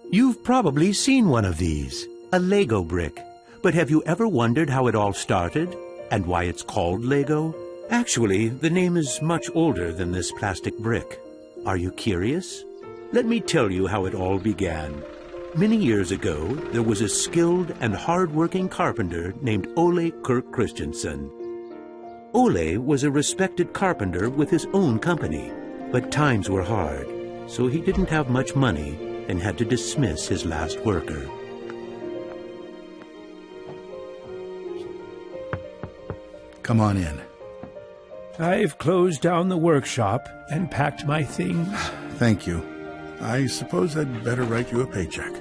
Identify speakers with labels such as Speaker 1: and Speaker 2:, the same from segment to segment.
Speaker 1: You've probably seen one of these, a Lego brick. But have you ever wondered how it all started and why it's called Lego? Actually, the name is much older than this plastic brick. Are you curious? Let me tell you how it all began. Many years ago, there was a skilled and hard-working carpenter named Ole Kirk Christensen. Ole was a respected carpenter with his own company, but times were hard, so he didn't have much money and had to dismiss his last worker.
Speaker 2: Come on in.
Speaker 3: I've closed down the workshop and packed my things.
Speaker 2: Thank you. I suppose I'd better write you a paycheck.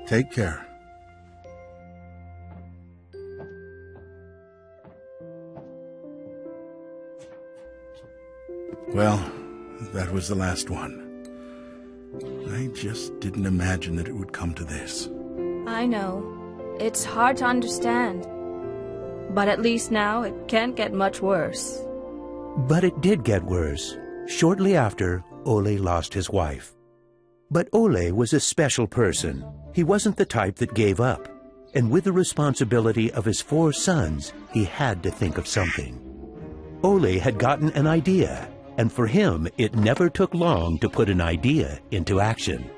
Speaker 2: Take care. Well, that was the last one. I just didn't imagine that it would come to this.
Speaker 4: I know. It's hard to understand. But at least now it can't get much worse.
Speaker 1: But it did get worse. Shortly after, Ole lost his wife. But Ole was a special person. He wasn't the type that gave up. And with the responsibility of his 4 sons, he had to think of something. Ole had gotten an idea, and for him, it never took long to put an idea into action.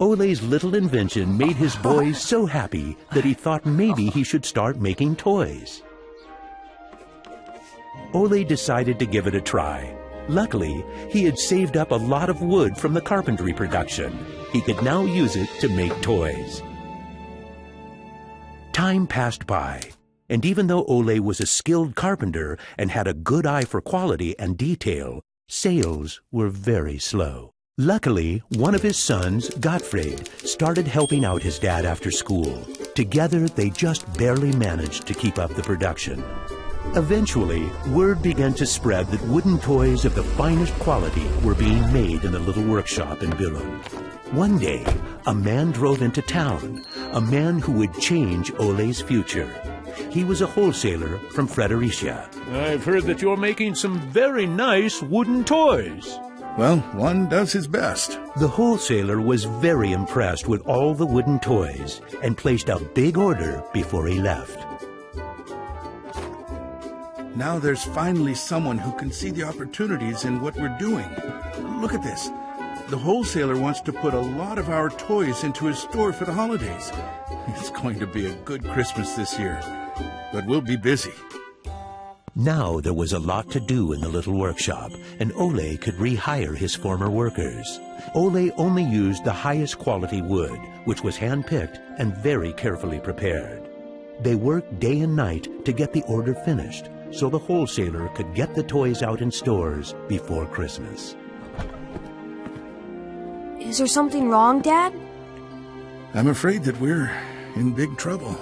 Speaker 1: Ole's little invention made his boys so happy that he thought maybe he should start making toys. Ole decided to give it a try. Luckily, he had saved up a lot of wood from the carpentry production. He could now use it to make toys. Time passed by, and even though Ole was a skilled carpenter and had a good eye for quality and detail, sales were very slow. Luckily, one of his sons, Gottfried, started helping out his dad after school. Together, they just barely managed to keep up the production. Eventually, word began to spread that wooden toys of the finest quality were being made in the little workshop in Billund. One day, a man drove into town, a man who would change Ole's future. He was a wholesaler from Fredericia. I've heard that you're making some very nice wooden toys.
Speaker 2: Well, one does his best.
Speaker 1: The wholesaler was very impressed with all the wooden toys and placed a big order before he left.
Speaker 2: Now there's finally someone who can see the opportunities in what we're doing. Look at this. The wholesaler wants to put a lot of our toys into his store for the holidays. It's going to be a good Christmas this year, but we'll be busy.
Speaker 1: Now there was a lot to do in the little workshop, and Ole could rehire his former workers. Ole only used the highest quality wood, which was hand-picked and very carefully prepared. They worked day and night to get the order finished, so the wholesaler could get the toys out in stores before Christmas.
Speaker 4: Is there something wrong, Dad?
Speaker 2: I'm afraid that we're in big trouble.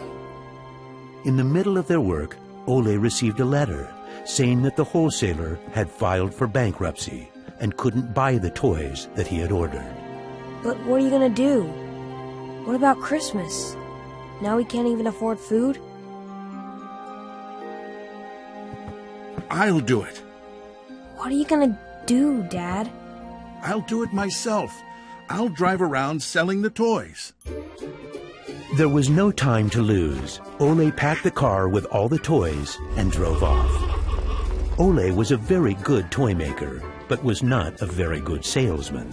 Speaker 1: In the middle of their work, Ole received a letter saying that the wholesaler had filed for bankruptcy and couldn't buy the toys that he had ordered.
Speaker 4: But what are you gonna do? What about Christmas? Now we can't even afford food?
Speaker 2: I'll do it.
Speaker 4: What are you gonna do, Dad?
Speaker 2: I'll do it myself. I'll drive around selling the toys.
Speaker 1: There was no time to lose. Ole packed the car with all the toys and drove off. Ole was a very good toy maker, but was not a very good salesman.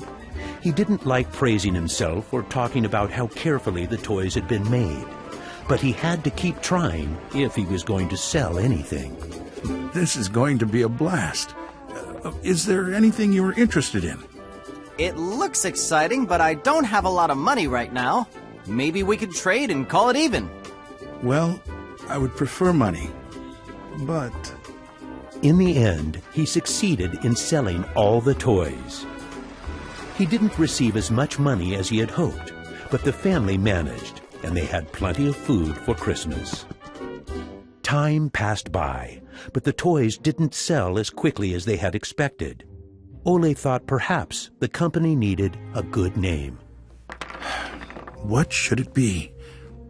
Speaker 1: He didn't like praising himself or talking about how carefully the toys had been made. But he had to keep trying if he was going to sell anything.
Speaker 2: This is going to be a blast. Is there anything you're interested in?
Speaker 5: It looks exciting, but I don't have a lot of money right now. Maybe we could trade and call it even.
Speaker 2: Well, I would prefer money, but...
Speaker 1: In the end, he succeeded in selling all the toys. He didn't receive as much money as he had hoped, but the family managed, and they had plenty of food for Christmas. Time passed by, but the toys didn't sell as quickly as they had expected. Ole thought perhaps the company needed a good name.
Speaker 2: What should it be?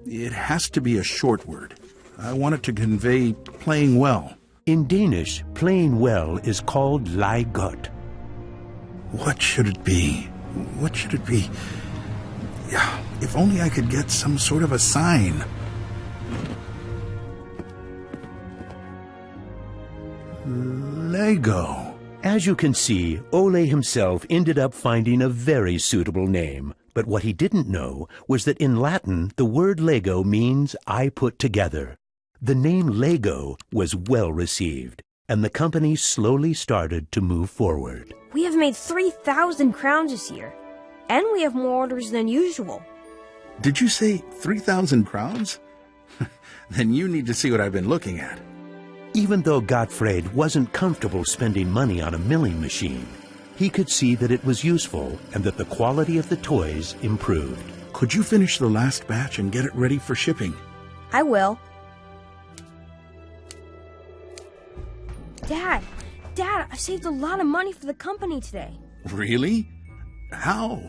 Speaker 2: It has to be a short word. I want it to convey playing well.
Speaker 1: In Danish, playing well is called leg godt.
Speaker 2: What should it be? What should it be? Yeah, if only I could get some sort of a sign. Lego.
Speaker 1: As you can see, Ole himself ended up finding a very suitable name. But what he didn't know was that in Latin, the word Lego means I put together. The name Lego was well received, and the company slowly started to move forward.
Speaker 6: We have made 3,000 crowns this year, and we have more orders than usual.
Speaker 2: Did you say 3,000 crowns? Then you need to see what I've been looking at.
Speaker 1: Even though Gottfried wasn't comfortable spending money on a milling machine, he could see that it was useful and that the quality of the toys improved.
Speaker 2: Could you finish the last batch and get it ready for shipping?
Speaker 6: I will. Dad, I saved a lot of money for the company today.
Speaker 2: Really? How?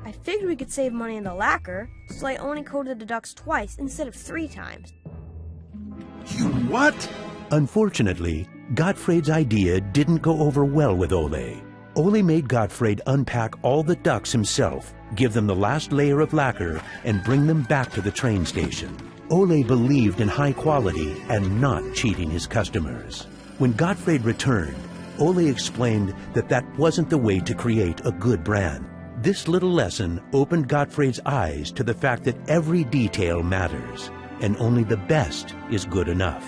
Speaker 6: I figured we could save money in the lacquer, so I only coated the ducks twice instead of 3 times.
Speaker 2: You what?
Speaker 1: Unfortunately, Gottfried's idea didn't go over well with Ole. Ole made Gottfried unpack all the ducks himself, give them the last layer of lacquer, and bring them back to the train station. Ole believed in high quality and not cheating his customers. When Gottfried returned, Ole explained that that wasn't the way to create a good brand. This little lesson opened Gottfried's eyes to the fact that every detail matters, and only the best is good enough.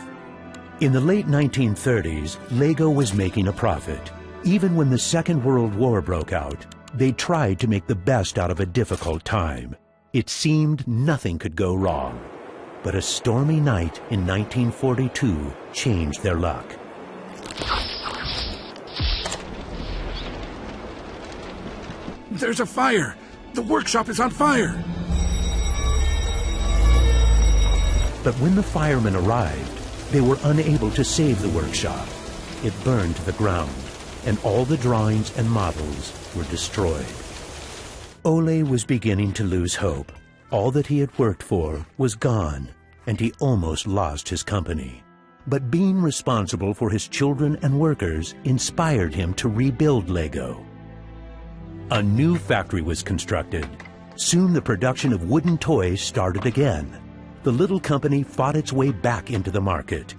Speaker 1: In the late 1930s, Lego was making a profit. Even when the Second World War broke out, they tried to make the best out of a difficult time. It seemed nothing could go wrong. But a stormy night in 1942 changed their luck.
Speaker 2: There's a fire! The workshop is on fire!
Speaker 1: But when the firemen arrived, they were unable to save the workshop. It burned to the ground, and all the drawings and models were destroyed. Ole was beginning to lose hope. All that he had worked for was gone, and he almost lost his company. But being responsible for his children and workers inspired him to rebuild Lego. A new factory was constructed. Soon the production of wooden toys started again. The little company fought its way back into the market.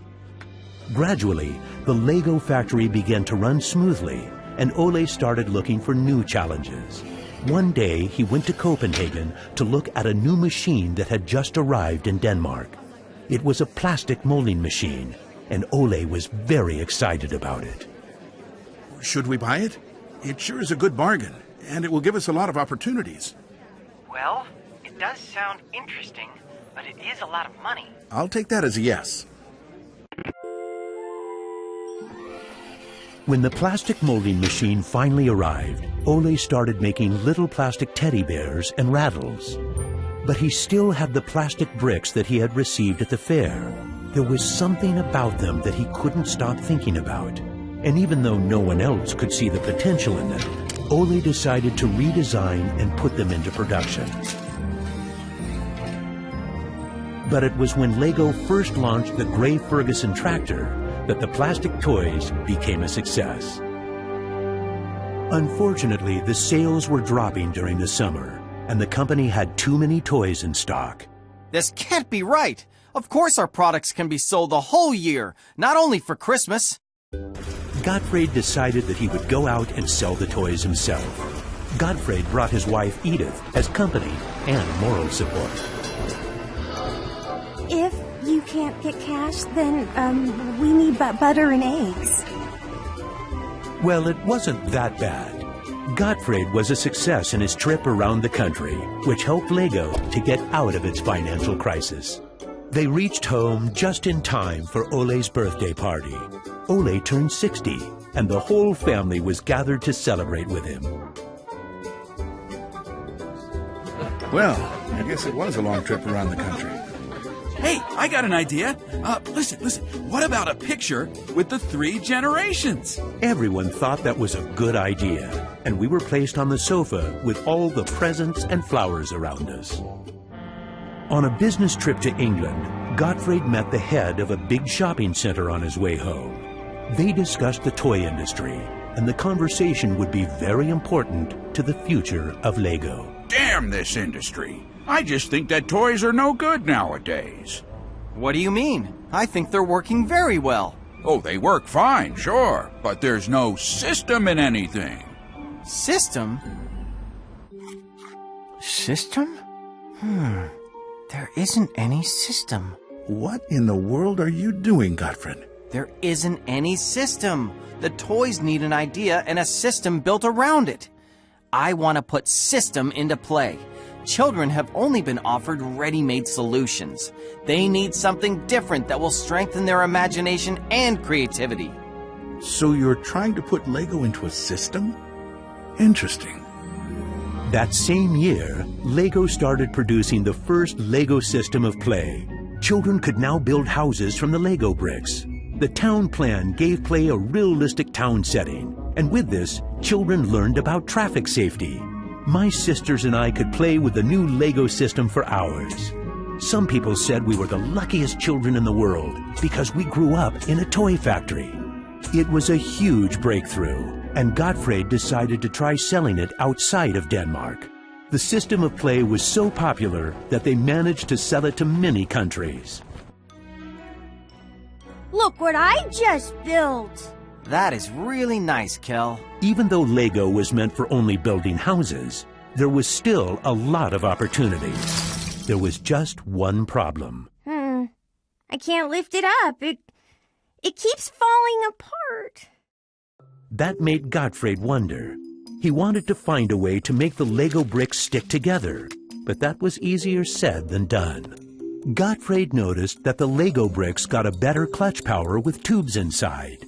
Speaker 1: Gradually, the Lego factory began to run smoothly, and Ole started looking for new challenges. One day, he went to Copenhagen to look at a new machine that had just arrived in Denmark. It was a plastic molding machine, and Ole was very excited about it.
Speaker 2: Should we buy it? It sure is a good bargain, and it will give us a lot of opportunities.
Speaker 7: Well, it does sound interesting, but it is a lot of money.
Speaker 2: I'll take that as a yes.
Speaker 1: When the plastic molding machine finally arrived, Ole started making little plastic teddy bears and rattles. But he still had the plastic bricks that he had received at the fair. There was something about them that he couldn't stop thinking about. And even though no one else could see the potential in them, Ole decided to redesign and put them into production. But it was when Lego first launched the Gray Ferguson tractor that the plastic toys became a success. Unfortunately, the sales were dropping during the summer, and the company had too many toys in stock.
Speaker 5: This can't be right. Of course our products can be sold the whole year, not only for Christmas.
Speaker 1: Gottfried decided that he would go out and sell the toys himself. Gottfried brought his wife Edith as company and moral support.
Speaker 8: If you can't get cash, then we need butter and eggs.
Speaker 1: Well, it wasn't that bad. Gottfried was a success in his trip around the country, which helped Lego to get out of its financial crisis. They reached home just in time for Ole's birthday party. Ole turned 60, and the whole family was gathered to celebrate with him.
Speaker 2: Well, I guess it was a long trip around the country.
Speaker 9: Hey, I got an idea. Listen. What about a picture with the 3 generations?
Speaker 1: Everyone thought that was a good idea, and we were placed on the sofa with all the presents and flowers around us. On a business trip to England, Gottfried met the head of a big shopping center on his way home. They discussed the toy industry, and the conversation would be very important to the future of Lego.
Speaker 10: Damn this industry. I just think that toys are no good nowadays.
Speaker 5: What do you mean? I think they're working very well.
Speaker 10: Oh, they work fine, sure, but there's no system in anything.
Speaker 5: System? System? There isn't any system.
Speaker 2: What in the world are you doing, Gottfried?
Speaker 5: There isn't any system. The toys need an idea and a system built around it. I want to put system into play. Children have only been offered ready-made solutions. They need something different that will strengthen their imagination and creativity.
Speaker 2: So you're trying to put Lego into a system? Interesting.
Speaker 1: That same year, Lego started producing the first Lego system of play. Children could now build houses from the Lego bricks. The town plan gave play a realistic town setting, and with this, children learned about traffic safety. My sisters and I could play with the new Lego system for hours. Some people said we were the luckiest children in the world because we grew up in a toy factory. It was a huge breakthrough, and Gottfried decided to try selling it outside of Denmark. The system of play was so popular that they managed to sell it to many countries.
Speaker 6: Look what I just built!
Speaker 5: That is really nice, Kel.
Speaker 1: Even though Lego was meant for only building houses, there was still a lot of opportunities. There was just one problem.
Speaker 6: I can't lift it up. It keeps falling apart.
Speaker 1: That made Gottfried wonder. He wanted to find a way to make the Lego bricks stick together, but that was easier said than done. Gottfried noticed that the Lego bricks got a better clutch power with tubes inside.